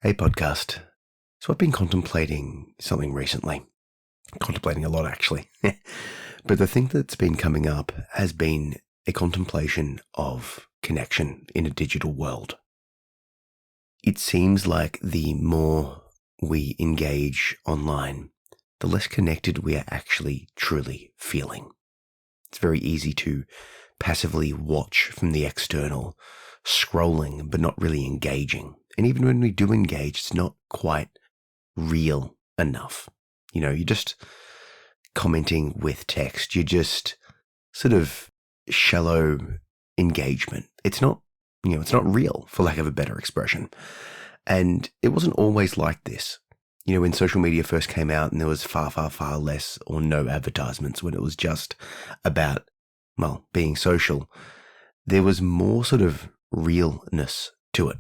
Hey podcast. So I've been contemplating something recently. Contemplating a lot actually. But the thing that's been coming up has been a contemplation of connection in a digital world. It seems like the more we engage online, the less connected we are actually truly feeling. It's very easy to passively watch from the external, scrolling but not really engaging. And even when we do engage, it's not quite real enough. You're just commenting with text. You're just sort of shallow engagement. It's not real, for lack of a better expression. And it wasn't always like this. When social media first came out and there was far, far, far less or no advertisements, when it was just about, being social, there was more sort of realness to it.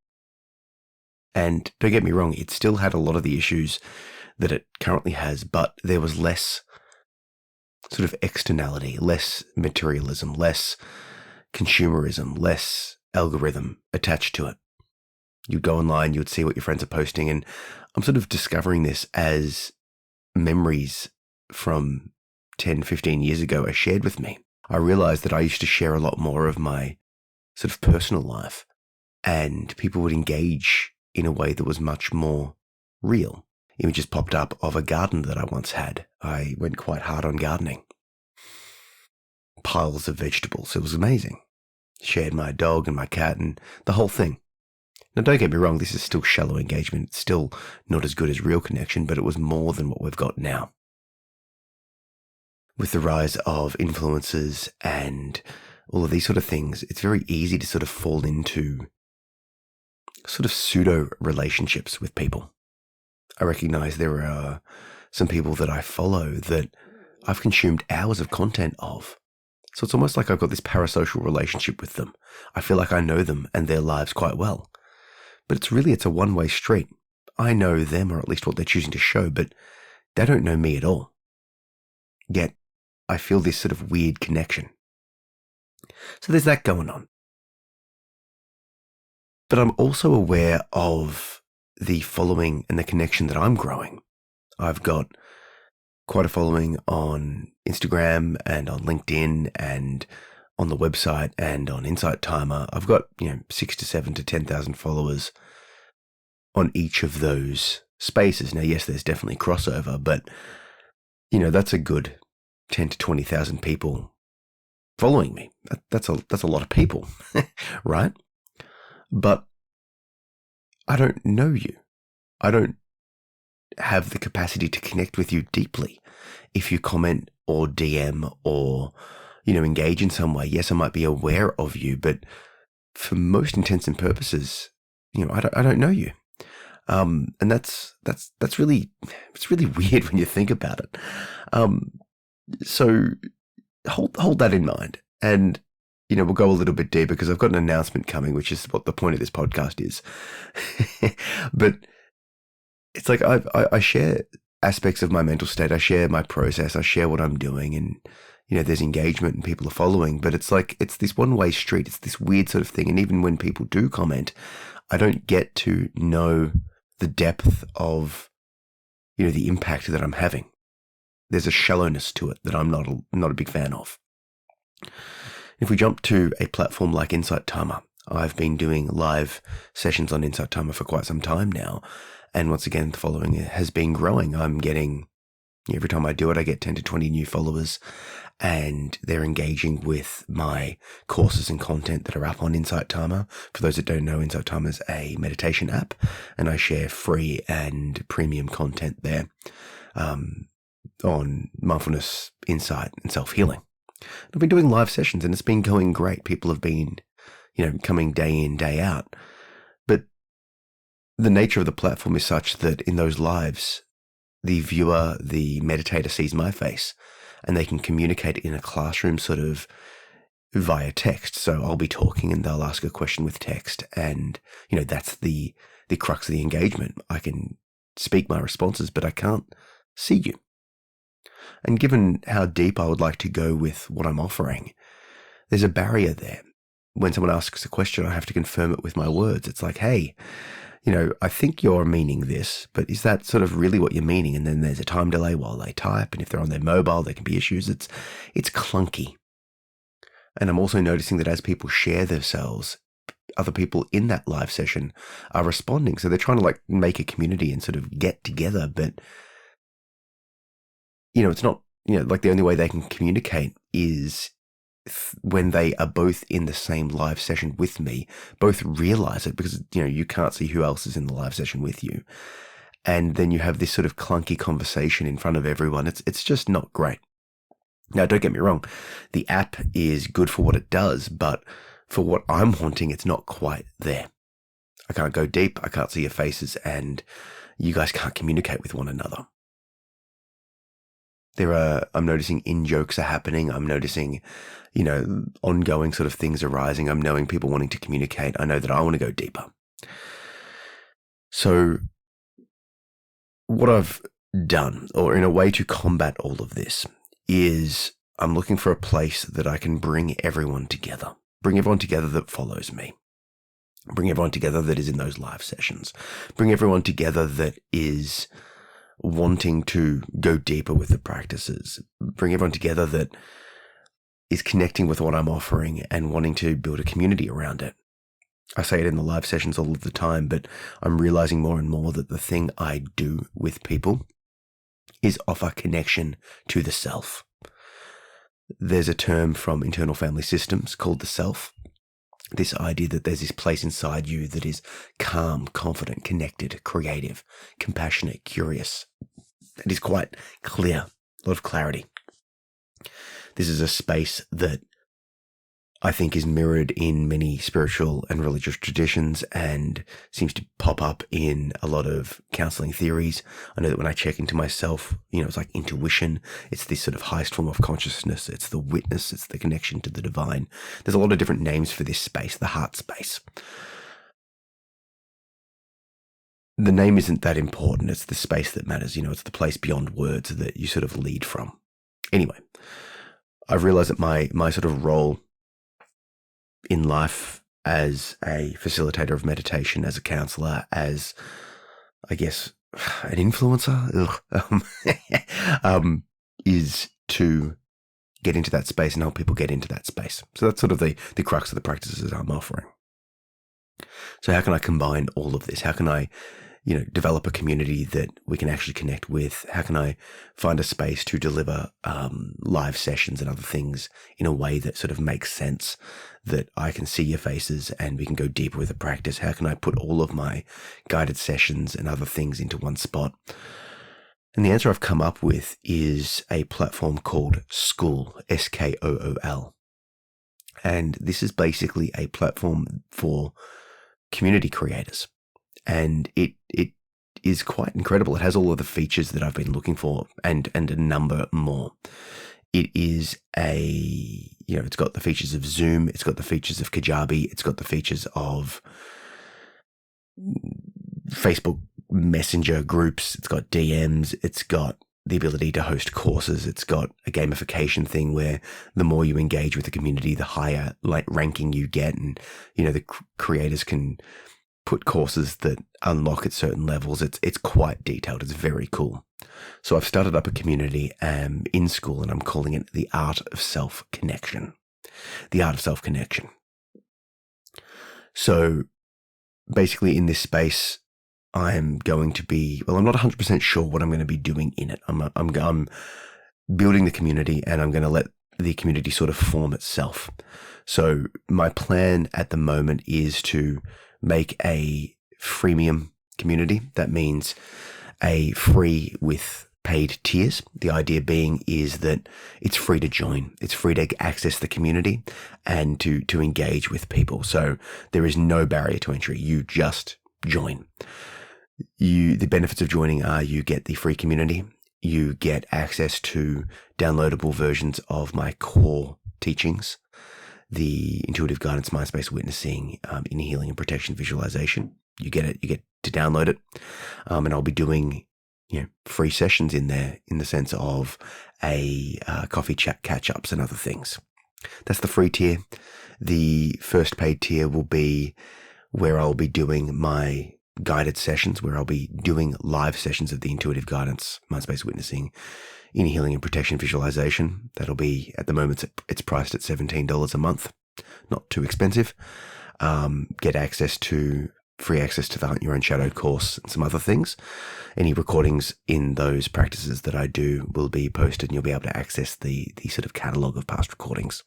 And don't get me wrong, it still had a lot of the issues that it currently has, but there was less sort of externality, less materialism, less consumerism, less algorithm attached to it. You'd go online, you'd see what your friends are posting, and I'm sort of discovering this as memories from 10, 15 years ago are shared with me. I realized that I used to share a lot more of my sort of personal life, and people would engage in a way that was much more real. Images popped up of a garden that I once had. I went quite hard on gardening. Piles of vegetables. It was amazing. Shared my dog and my cat and the whole thing. Now, don't get me wrong, this is still shallow engagement. It's still not as good as real connection, but it was more than what we've got now. With the rise of influencers and all of these sort of things, it's very easy to sort of fall into sort of pseudo relationships with people. I recognize there are some people that I follow that I've consumed hours of content of. So it's almost like I've got this parasocial relationship with them. I feel like I know them and their lives quite well. But it's a one-way street. I know them, or at least what they're choosing to show, but they don't know me at all. Yet I feel this sort of weird connection. So there's that going on. But I'm also aware of the following and the connection that I'm growing. I've got quite a following on Instagram and on LinkedIn and on the website and on Insight Timer. I've got 6 to 7 to 10,000 followers on each of those spaces. Now, yes, there's definitely crossover, but that's a good 10 to 20,000 people following me. That's a lot of people, right? But I don't know you. I don't have the capacity to connect with you deeply. If you comment or DM or, engage in some way, yes, I might be aware of you, but for most intents and purposes, I don't know you. And that's really, it's really weird when you think about it. So hold that in mind. And, we'll go a little bit deeper because I've got an announcement coming, which is what the point of this podcast is. But it's like I share aspects of my mental state. I share my process. I share what I'm doing, and there's engagement and people are following. But it's like it's this one-way street. It's this weird sort of thing. And even when people do comment, I don't get to know the depth of the impact that I'm having. There's a shallowness to it that I'm not a big fan of. If we jump to a platform like Insight Timer, I've been doing live sessions on Insight Timer for quite some time now. And once again, the following has been growing. I'm getting, every time I do it, I get 10 to 20 new followers, and they're engaging with my courses and content that are up on Insight Timer. For those that don't know, Insight Timer is a meditation app, and I share free and premium content there on mindfulness, insight, and self-healing. I've been doing live sessions, and it's been going great. People have been, coming day in, day out. But the nature of the platform is such that in those lives, the viewer, the meditator sees my face, and they can communicate in a classroom sort of via text. So I'll be talking and they'll ask a question with text, and that's the crux of the engagement. I can speak my responses, but I can't see you. And given how deep I would like to go with what I'm offering, there's a barrier there. When someone asks a question, I have to confirm it with my words. It's like, hey, I think you're meaning this, but is that sort of really what you're meaning? And then there's a time delay while they type. And if they're on their mobile, there can be issues. It's clunky. And I'm also noticing that as people share themselves, other people in that live session are responding. So they're trying to like make a community and sort of get together. But, it's not, like the only way they can communicate is when they are both in the same live session with me, both realize it, because, you can't see who else is in the live session with you. And then you have this sort of clunky conversation in front of everyone. It's just not great. Now, don't get me wrong. The app is good for what it does, but for what I'm wanting, it's not quite there. I can't go deep. I can't see your faces, and you guys can't communicate with one another. I'm noticing in-jokes are happening. I'm noticing, ongoing sort of things arising. I'm knowing people wanting to communicate. I know that I want to go deeper. So what I've done, or in a way to combat all of this, is I'm looking for a place that I can bring everyone together. Bring everyone together that follows me. Bring everyone together that is in those live sessions. Bring everyone together that is wanting to go deeper with the practices. Bring everyone together that is connecting with what I'm offering and wanting to build a community around it. I say it in the live sessions all of the time, but I'm realizing more and more that the thing I do with people is offer connection to the self. There's a term from internal family systems called the self. This idea that there's this place inside you that is calm, confident, connected, creative, compassionate, curious. It is quite clear, a lot of clarity. This is a space that I think is mirrored in many spiritual and religious traditions and seems to pop up in a lot of counseling theories. I know that when I check into myself, it's like intuition. It's this sort of highest form of consciousness. It's the witness. It's the connection to the divine. There's a lot of different names for this space, the heart space. The name isn't that important. It's the space that matters. It's the place beyond words that you sort of lead from. Anyway, I've realized that my sort of role in life as a facilitator of meditation, as a counselor, as, I guess, an influencer, is to get into that space and help people get into that space. So that's sort of the crux of the practices I'm offering. So how can I combine all of this? How can I, develop a community that we can actually connect with? How can I find a space to deliver live sessions and other things in a way that sort of makes sense, that I can see your faces and we can go deeper with the practice? How can I put all of my guided sessions and other things into one spot? And the answer I've come up with is a platform called Skool, Skool. And this is basically a platform for community creators. And it is quite incredible. It has all of the features that I've been looking for and a number more. It is it's got the features of Zoom. It's got the features of Kajabi. It's got the features of Facebook Messenger groups. It's got DMs. It's got the ability to host courses. It's got a gamification thing where the more you engage with the community, the higher ranking you get. And, the creators can put courses that unlock at certain levels. It's quite detailed. It's very cool. So I've started up a community in Skool, and I'm calling it the Art of Self-Connection. The Art of Self-Connection. So basically in this space, I'm going to be, I'm not 100% sure what I'm going to be doing in it. I'm building the community, and I'm going to let the community sort of form itself. So my plan at the moment is to make a freemium community. That means a free with paid tiers. The idea being is that it's free to join. It's free to access the community and to engage with people. So there is no barrier to entry. You just join. The benefits of joining are you get the free community. You get access to downloadable versions of my core teachings, the intuitive guidance, mind space witnessing, inner healing and protection visualization. You get it. You get to download it. And I'll be doing, free sessions in there in the sense of a coffee chat, catch ups and other things. That's the free tier. The first paid tier will be where I'll be doing my guided sessions where I'll be doing live sessions of the intuitive guidance, mind-space witnessing, inner healing and protection visualization. That'll be, at the moment, it's priced at $17 a month. Not too expensive. Get free access to the Hunt Your Own Shadow course and some other things. Any recordings in those practices that I do will be posted, and you'll be able to access the sort of catalogue of past recordings.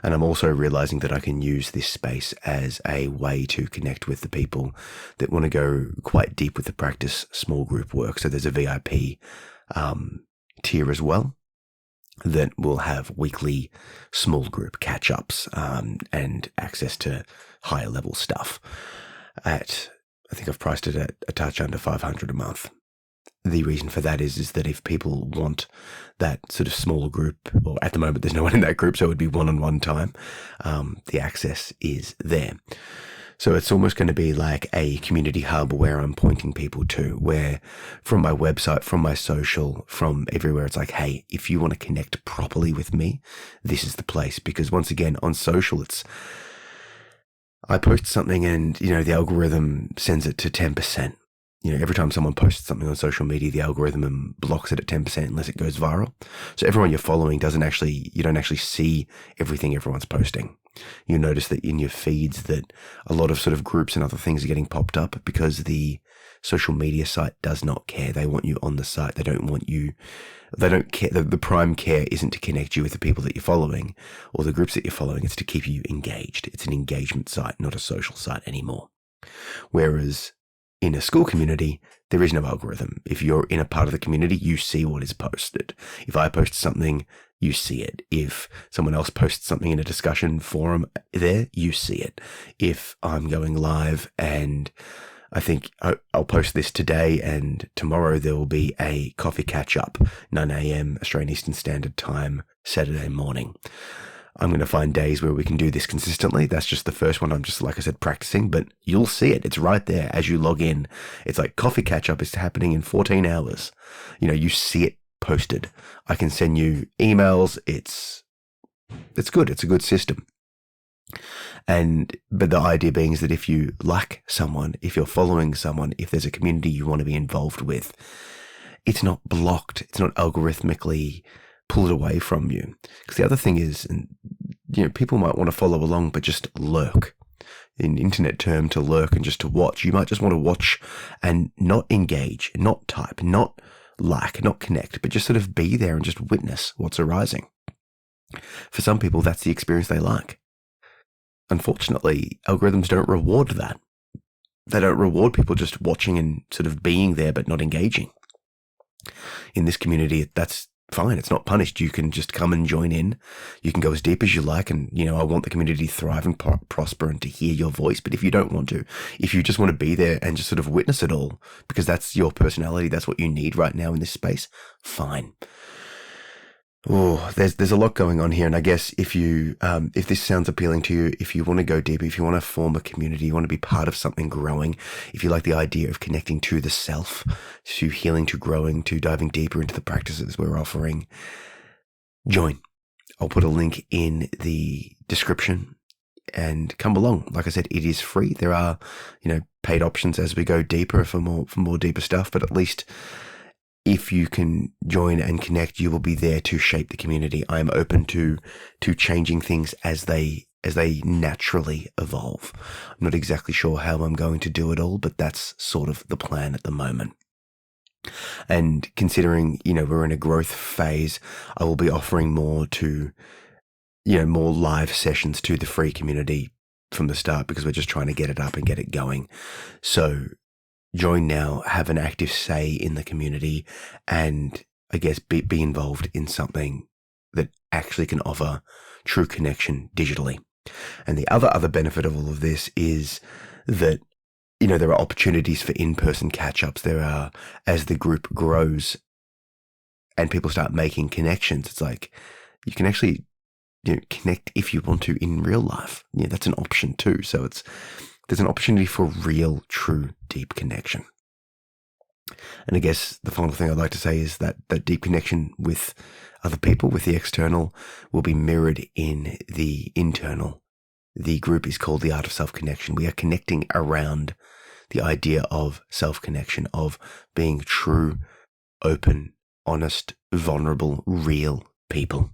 And I'm also realizing that I can use this space as a way to connect with the people that want to go quite deep with the practice, small group work. So there's a VIP tier as well that will have weekly small group catch-ups and access to higher level stuff. I think I've priced it at a touch under $500 a month. The reason for that is that if people want that sort of smaller group, or at the moment there's no one in that group, so it would be one-on-one time, the access is there. So it's almost going to be like a community hub where I'm pointing people to, where from my website, from my social, from everywhere, it's like, hey, if you want to connect properly with me, this is the place. Because once again, on social, I post something and, the algorithm sends it to 10%. Every time someone posts something on social media, the algorithm blocks it at 10% unless it goes viral. So everyone you're following you don't actually see everything everyone's posting. You notice that in your feeds that a lot of sort of groups and other things are getting popped up because the social media site does not care. They want you on the site. They don't care. The prime care isn't to connect you with the people that you're following or the groups that you're following. It's to keep you engaged. It's an engagement site, not a social site anymore. Whereas in a school community, there is no algorithm. If you're in a part of the community, you see what is posted. If I post something, you see it. If someone else posts something in a discussion forum there, you see it. If I'm going live and I think I'll post this today and tomorrow there will be a coffee catch up, 9 a.m. Australian Eastern Standard Time, Saturday morning. I'm going to find days where we can do this consistently. That's just the first one. I'm just, like I said, practicing, but you'll see it. It's right there as you log in. It's like coffee catch up is happening in 14 hours. You see it posted. I can send you emails. It's good. It's a good system. But the idea being is that if you like someone, if you're following someone, if there's a community you want to be involved with, it's not blocked. It's not algorithmically pulled away from you. Because the other thing is, and people might want to follow along, but just lurk. In internet term, to lurk and just to watch. You might just want to watch and not engage, not type, not like, not connect, but just sort of be there and just witness what's arising. For some people, that's the experience they like. Unfortunately, algorithms don't reward that. They don't reward people just watching and sort of being there but not engaging. In this community, that's fine. It's not punished. You can just come and join in. You can go as deep as you like. And, I want the community to thrive and prosper and to hear your voice. But if you don't want to, if you just want to be there and just sort of witness it all, because that's your personality, that's what you need right now in this space, fine. Oh, there's a lot going on here. And I guess if this sounds appealing to you, if you want to go deeper, if you want to form a community, you want to be part of something growing, if you like the idea of connecting to the self, to healing, to growing, to diving deeper into the practices we're offering, join. I'll put a link in the description and come along. Like I said, it is free. There are, paid options as we go deeper for more deeper stuff, but at least if you can join and connect, you will be there to shape the community. I am open to changing things as they naturally evolve. I'm not exactly sure how I'm going to do it all, but that's sort of the plan at the moment. And considering, we're in a growth phase, I will be offering more live sessions to the free community from the start, because we're just trying to get it up and get it going. So join now, have an active say in the community, and I guess be involved in something that actually can offer true connection digitally. And the other benefit of all of this is that, there are opportunities for in-person catch-ups. There are, as the group grows and people start making connections, it's like you can actually connect if you want to in real life. That's an option too. So there's an opportunity for real, true, deep connection. And I guess the final thing I'd like to say is that deep connection with other people, with the external, will be mirrored in the internal. The group is called The Art of Self-Connection. We are connecting around the idea of self-connection, of being true, open, honest, vulnerable, real people.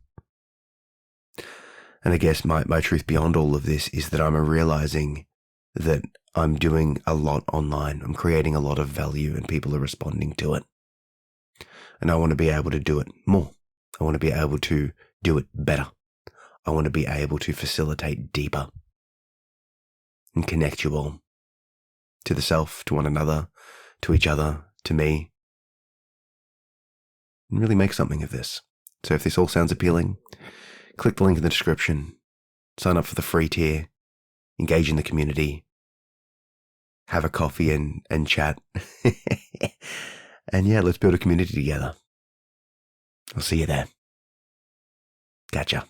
And I guess my truth beyond all of this is that I'm realizing that I'm doing a lot online. I'm creating a lot of value and people are responding to it. And I want to be able to do it more. I want to be able to do it better. I want to be able to facilitate deeper and connect you all to the self, to one another, to each other, to me, and really make something of this. So if this all sounds appealing, click the link in the description, sign up for the free tier, engage in the community, have a coffee and chat. And yeah, let's build a community together. I'll see you there. Gotcha.